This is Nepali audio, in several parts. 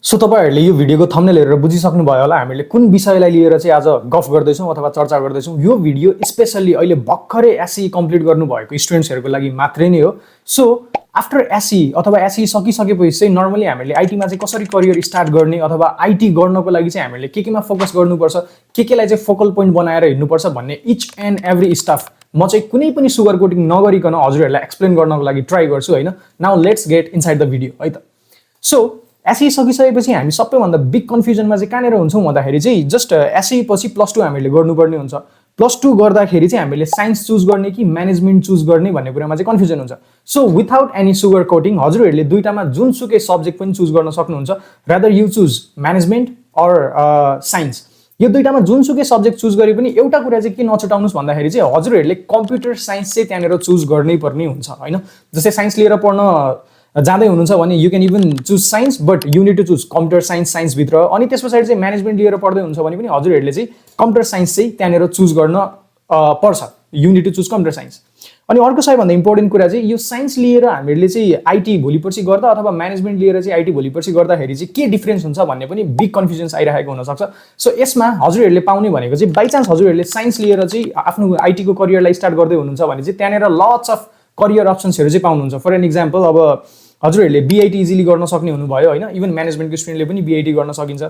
सो तपाईहरुले यो भिडियोको थम्बनेल हेरेर बुझिसक्नु भयो होला हामीले कुन विषयलाई लिएर चाहिँ आज गफ गर्दै छौं अथवा चर्चा गर्दै छौं। यो भिडियो स्पेशली अहिले भर्खरै एसई कम्प्लिट गर्नु भएको स्टुडेन्ट्सहरुको लागि मात्रै नै हो। सो आफ्टर एसई अथवा एसई सकिसकेपछि चाहिँ नर्मली हामीले आईटी मा चाहिँ कसरी करियर स्टार्ट गर्ने अथवा आईटी गर्नको लागि चाहिँ हामीले केमा फोकस गर्नुपर्छ, केलाई चाहिँ फोकल पोइन्ट बनाएर हिड्नुपर्छ भन्ने इच एन्ड एभ्री स्टफ म चाहिँ कुनै पनि सुगर कोटिङ नगरिकन हजुरहरुलाई एक्सप्लेन गर्नको लागि ट्राई गर्छु हैन। Now let's get inside the video है त। सो एसई सकिसकेपछि हामी सबैभन्दा बिग कन्फ्युजनमा चाहिँ कहाँनेर हुन्छौं भन्दाखेरि चाहिँ जस्ट एसई पछि प्लस 2 हामीले गर्नुपर्ने हुन्छ। प्लस 2 गर्दाखेरि चाहिँ हामीले साइन्स चुज गर्ने कि म्यानेजमेन्ट चुज गर्ने भन्ने कुरामा चाहिँ कन्फ्युजन हुन्छ। So without any sugar coating हजुरहरुले दुईटामा जुनसुकै सब्जेक्ट पनि चुज गर्न सक्नुहुन्छ। Rather you choose management or science, यो दुईटामा जुनसुकै सब्जेक्ट चुज गरे पनि एउटा कुरा चाहिँ के नछुटाउनुस् भन्दाखेरि चाहिँ हजुरहरुले कम्प्युटर साइन्स चाहिँ त्यहाँनेर चुज गर्नै पर्ने हुन्छ हैन। जस्तै साइन्स लिएर पढ्न जाँदै हुनुहुन्छ भने you can even choose science but you need to choose computer science भित्र। अनि त्यसपछि चाहिँ म्यानेजमेन्ट लिएर पढ्दै हुन्छ भने पनि हजुरहरुले चाहिँ कम्प्युटर साइन्स चाहिँ त्यहाँनेर चुज गर्न पर्छ। You need to choose computer science. अनि अर्को सबैभन्दा इम्पोर्टेन्ट कुरा चाहिँ यो साइन्स लिएर हामीले चाहिँ आईटी भोलिपर्सि गर्दा अथवा म्यानेजमेन्ट लिएर चाहिँ आईटी भोलिपर्सि गर्दाखेरि चाहिँ के डिफरेन्स हुन्छ भन्ने पनि बिग कन्फ्युजन्स आइरहेको हुन सक्छ। सो यसमा हजुरहरुले पाउने भनेको चाहिँ बाइ चान्स हजुरहरुले साइन्स लिएर चाहिँ आफ्नो आईटी को करियरलाई स्टार्ट गर्दै हुनुहुन्छ भने चाहिँ त्यहाँनेर लट्स अफ करियर अप्सन्सहरु चाहिँ पाउनुहुन्छ। फर एन एक्जाम्पल अब हजुरहरुले बीआईटी इजिली गर्न सक्ने हुनुभयो हैन। इभन म्यानेजमेन्टको स्टुडेन्टले पनि बीआईटी गर्न सकिन्छ।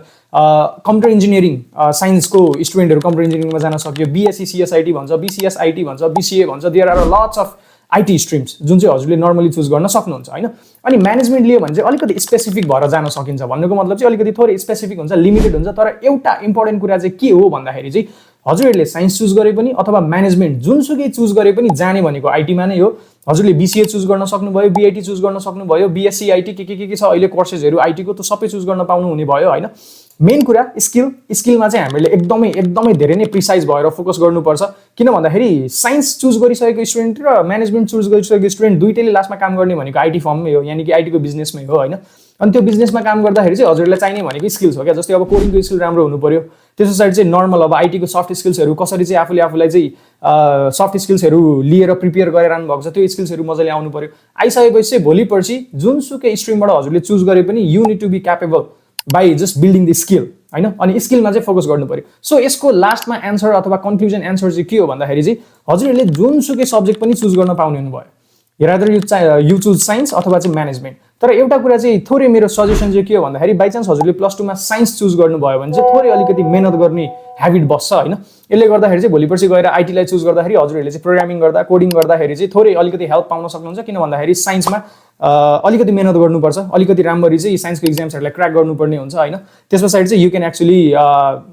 कम्प्युटर इन्जिनियरिङ साइन्सको स्टुडेन्टहरु कम्प्युटर इन्जिनियरिङमा जान सक्यो। बीएससी सीएसआईटी भन्छ, बीसीएस आईटी भन्छ, बीसीए भन्छ। There are lots of IT streams जुन चाहिँ हजुरले नर्मली चुज गर्न सक्नुहुन्छ हैन। अनि म्यानेजमेन्ट लियो भने चाहिँ अलिकति स्पेसिफिक भएर जान सकिन्छ। भन्नुको मतलब चाहिँ अलिकति थोरै स्पेसिफिक हुन्छ, लिमिटेड हुन्छ। तर एउटा इम्पोर्टेन्ट कुरा चाहिँ के हो भन्दाखेरि चाहिँ हजुरहरुले साइन्स चुज गरे पनि अथवा म्यानेजमेन्ट जुनसुकै चुज गरे पनि जाने भनेको आईटी मा नै हो। हजुरले बीसीए चुज गर्न सक्नुभयो, बीआईटी चुज गर्न सक्नुभयो, बीएससी आईटी के छ अहिले कोर्सेसहरु आईटी को त सबै चुज गर्न पाउनु हुने भयो हैन। मेन कुरा स्किलमा चाहिँ हामीले एकदमै धेरै नै प्रिसाइज भएर फोकस गर्नुपर्छ। किन भन्दाखेरि साइन्स चुज गरिसकेको स्टुडेन्ट र म्यानेजमेन्ट चुज गरिसकेको स्टुडेन्ट दुईटैले लास्टमा काम गर्ने भनेको आईटी फर्ममै हो, यानी कि आईटी को बिजनेसमै हो हैन। अनि त्यो बिजनेसमा काम गर्दाखेरि चाहिँ हजुरलाई चाहिने भनेको स्किल्स हो क्या। जस्तै अब कोडिङको स्किल राम्रो हुनु पर्यो। त्यसपछि चाहिँ नर्मल अब आईटी को सफ्ट स्किल्सहरु कसरी चाहिँ आफूलाई चाहिँ सफ्ट स्किल्सहरु लिएर प्रिपेयर गरेर आउनु भएको छ त्यो स्किल्सहरु मजाले आउनु पर्यो। आइसकेपछि चाहिँ भोलिपर्सि जुनसुकै स्ट्रिमबाट हजुरले चुज गरे पनि you need to be capable by just building the skill हैन। अनि स्किलमा चाहिँ फोकस गर्नु पर्यो। सो यसको लास्टमा एन्सर अथवा कन्क्लुजन एन्सर चाहिँ के हो भन्दाखेरि चाहिँ हजुरहरुले जुनसुकै सब्जेक्ट पनि चुज गर्न पाउने हुनुभयो। रादर यु चुज साइन्स अथवा चाहिँ म्यानेजमेन्ट। तर एउटा कुरा चाहिँ थोरै मेरो सजेसन चाहिँ के हो भन्दाखेरि बाइ चान्स हजुरले प्लस 2 मा साइन्स चुज गर्नुभयो भने चाहिँ थोरै अलिकति मेहनत गर्ने ह्याबिट बस्छ हैन। यसले गर्दाखेरि चाहिँ भोलिपर्सि गएर आईटी लाई चुज गर्दाखेरि हजुरहरुले चाहिँ प्रोग्रामिङ गर्दा कोडिङ गर्दाखेरि चाहिँ थोरै अलिकति हेल्प पाउन सक्नुहुन्छ। किन भन्दाखेरि साइन्समा अलिकति मेहनत गर्नुपर्छ, अलिकति राम्ररी चाहिँ साइन्सको एक्जाम्सहरुलाई क्र्याक गर्नुपर्ने हुन्छ हैन। त्यसपछि चाहिँ you can actually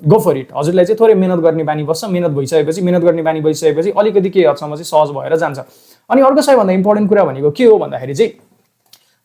go for it. हजुरलाई चाहिँ थोरै मेहनत गर्ने बानी बस्छ। मेहनत गर्ने बानी भइसकेपछि अलिकति के हदसम्म चाहिँ सहज भएर जान्छ। अनि अर्को सबैभन्दा इम्पोर्टेन्ट कुरा भनेको के हो भन्दाखेरि चाहिँ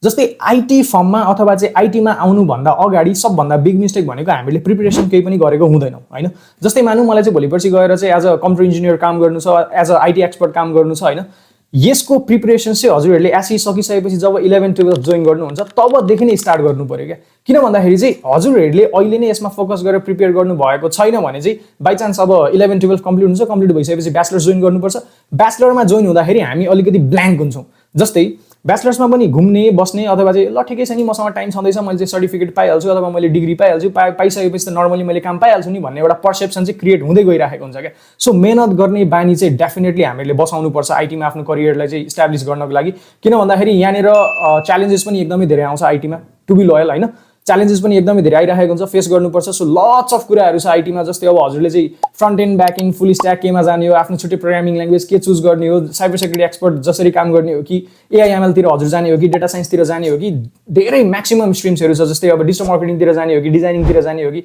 जस्तै आईटी फर्ममा अथवा चाहिँ आईटीमा आउनु भन्दा अगाडि सबभन्दा बिग मिस्टेक भनेको हामीले प्रिपरेसन केही पनि गरेको हुँदैनौं हैन। जस्तै मानौं मलाई चाहिँ भोलिपर्सि गएर चाहिँ एज अ कम्प्युटर इन्जिनियर काम गर्नु छ, एज अ आईटी एक्सपर्ट काम गर्नु छ हैन। यसको प्रिपरेसन चाहिँ हजुरहरुले एसई सकिसकेपछि जब 11 12 जोइन गर्नुहुन्छ तबदेखि नै स्टार्ट गर्नु पर्यो क्या। किन भन्दाखेरि चाहिँ हजुरहरुले अहिले नै यसमा फोकस गरेर प्रिपेयर गर्नु भएको छैन भने चाहिँ बाइ चान्स अब 11 12 कम्प्लिट हुन्छ, कम्प्लिट भइसकेपछि ब्याचलर्स जोइन गर्नुपर्छ। ब्याचलरमा जोइन हुँदाखेरि हामी अलिकति ब्ल्याङ्क हुन्छौं। जस्तै ब्याचलर्समा पनि घुम्ने बस्ने अथवा चाहिँ ल ठिकै छ नि मसँग टाइम छँदैछ, मैले चाहिँ सर्टिफिकेट पाइहाल्छु अथवा मैले डिग्री पाइहाल्छु, पाइसकेपछि त नर्मली मैले काम पाइहाल्छु नि भन्ने एउटा पर्सेप्सन चाहिँ क्रिएट हुँदै गइरहेको हुन्छ क्या। सो मेहनत गर्ने बानी चाहिँ डेफिनेटली हामीले बसाउनु पर्छ आईटीमा आफ्नो करियरलाई चाहिँ इस्टाब्लिश गर्नको लागि। किन भन्दाखेरि यहाँनेर च्यालेन्जेस पनि एकदमै धेरै आउँछ आईटीमा, टु बी लोयल हैन। च्यालेन्जेस पनि एकदमै धेरै आइरहेको हुन्छ, फेस गर्नुपर्छ। सो लट्स अफ कुराहरु छ आईटीमा। जस्तै अब हजुरले चाहिँ front and back and full stack केमा जाने हो, आफ्नो छुट्टै प्रोग्रामिङ ल्याङ्ग्वेज के चुज गर्ने हो, साइबर सेक्युरिटी एक्सपर्ट जसरी काम गर्ने हो कि एआईएमएल तिर हजुर जाने हो कि डेटा साइन्स तिर जाने हो कि धेरै म्याक्सिमम स्ट्रिम्सहरु छ। जस्तै अब डिजिटल मार्केटिङ तिर जाने हो कि डिजाइनिङ तिर जाने हो कि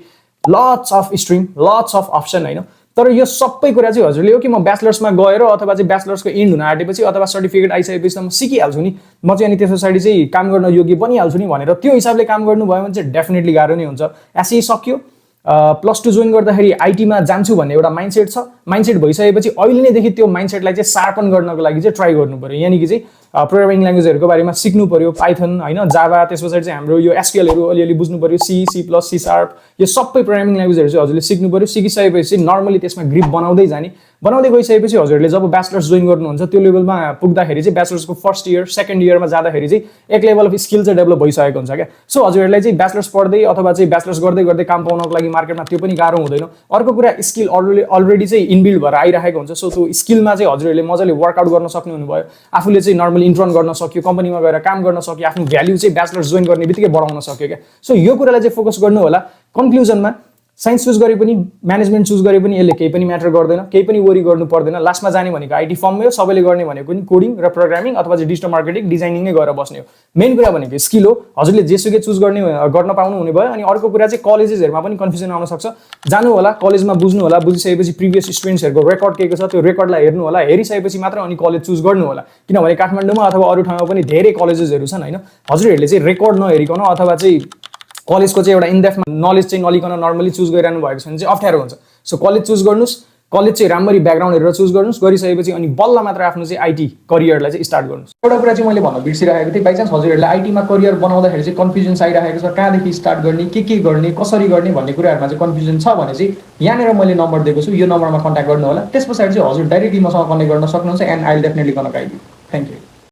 lots of stream, lots of option हैन। तर यो सबै कुरा चाहिँ हजुरले हो कि म ब्याचलर्समा गएर अथवा चाहिँ ब्याचलर्सको एन्ड हुन आँटेपछि अथवा सर्टिफिकेट आइसकेपछि त म सिकिहाल्छु नि, म चाहिँ अनि त्यस पछाडि चाहिँ काम गर्न योग्य बनिहाल्छु नि भनेर त्यो हिसाबले काम गर्नुभयो भने चाहिँ डेफिनेटली गाह्रो नै हुन्छ। एसई सक्यो, प्लस 2 जोइन गर्दाखेरि आईटीमा जान्छु भन्ने एउटा माइन्डसेट छ। माइन्डसेट भइसकेपछि अहिले नैदेखि त्यो माइन्डसेटलाई चाहिँ शार्पन गर्नको लागि चाहिँ ट्राई गर्नु पर्यो। यानी कि चाहिँ प्रोग्रामिङ ल्याङ्ग्वेजहरुको बारेमा सिक्नु पर्यो, पाइथन हैन, जावा, त्यसपछि चाहिँ हाम्रो यो एसक्यूएलहरु अलिअलि बुझ्नु पर्यो, C C plus C sharp, यो सबै प्रोग्रामिङ ल्याङ्ग्वेजहरु चाहिँ हजुरले सिक्नु पर्यो। सिकिसकेपछि नर्मली त्यसमा ग्रिप बनाउँदै जाने बनाउँदै गइसकेपछि हजुरहरूले जब ब्याचलर्स जोइन गर्नुहुन्छ त्यो लेभलमा पुग्दाखेरि चाहिँ ब्याचलर्सको फर्स्ट इयर सेकेन्ड इयरमा जाँदाखेरि चाहिँ एक लेभल अफ स्किल चाहिँ डेभलप भइसकेको हुन्छ क्या। सो हजुरहरूलाई चाहिँ ब्याचलर्स पढ्दै अथवा चाहिँ ब्याचलर्स गर्दै गर्दै काम पाउनको लागि मार्केटमा त्यो पनि गाह्रो हुँदैन। अर्को कुरा स्किल अलरेडी चाहिँ इनबिल्ड भएर आइरहेको हुन्छ। सो त्यो स्किलमा चाहिँ हजुरहरूले मजाले वर्कआउट गर्न सक्ने हुनुभयो, आफूले चाहिँ नर्मली इन्टर्न गर्न सक्यो, कम्पनीमा गएर काम गर्न सक्यो, आफ्नो भ्याल्यु चाहिँ ब्याचलर्स जोइन गर्ने बित्तिकै बढाउन सक्यो क्या। सो यो कुरालाई चाहिँ फोकस गर्नु होला। कन्क्लुजनमा साइन्स चुज गरे पनि म्यानेजमेन्ट चुज गरे पनि यसले केही पनि म्याटर गर्दैन, केही पनि वरी गर्नु पर्दैन। लास्टमा जाने भनेको आइटी फर्ममै हो, सबैले गर्ने भनेको नि कोडिङ र प्रोग्रामिङ अथवा चाहिँ डिजिटल मार्केटिङ डिजाइनिङ नै गरेर बस्ने हो। मेन कुरा भनेको स्किल हो, हजुरले जेसुकै चुज गर्न पाउनु हुने भयो। अनि अर्को कुरा चाहिँ कलेजेसहरुमा पनि कन्फ्युजन आउन सक्छ, जानु होला कलेजमा बुझ्नु होला, बुझिसकेपछि प्रिभियस स्टुडेन्ट्सहरुको रेकर्ड के छ त्यो रेकर्डलाई हेर्नु होला, हेरिसकेपछि मात्र अनि कलेज चुज गर्नु होला। किनभने काठमाडौँमा अथवा अरू ठाउँमा पनि धेरै कलेजेसहरु छन् हैन। हजुरहरूले चाहिँ रेकर्ड नहेरिकन अथवा चाहिँ कलेजको चाहिँ एउटा इनडेप्थ नलेज चाहिँ नलिकन नर्मली चुज गरिरहनु भएको छ भने चाहिँ अप्ठ्यारो हुन्छ। सो कलेज चुज गर्नुस्, कलेज चाहिँ राम्ररी ब्याकग्राउन्ड हेरेर चुज गर्नुस्, गरिसकेपछि अनि बल्ल मात्र आफ्नो चाहिँ आइटी करियरलाई चाहिँ स्टार्ट गर्नुस्। एउटा कुरा चाहिँ मैले भन्न बिर्सिरहेको थिएँ, बाइ चान्स हजुरहरूले आइटीमा करियर बनाउँदाखेरि चाहिँ कन्फ्युजन आइरहेको छ, कहाँदेखि स्टार्ट गर्ने, के गर्ने, कसरी गर्ने भन्ने कुराहरुमा चाहिँ कन्फ्युजन छ भने चाहिँ यहाँनिर मैले नम्बर दिएको छु, यो नम्बरमा कन्ट्याक्ट गर्नु होला। त्यसपछि चाहिँ हजुर डाइरेक्टली मसँग कनेक्ट गर्न सक्नुहुन्छ and I will definitely connect you. Thank you.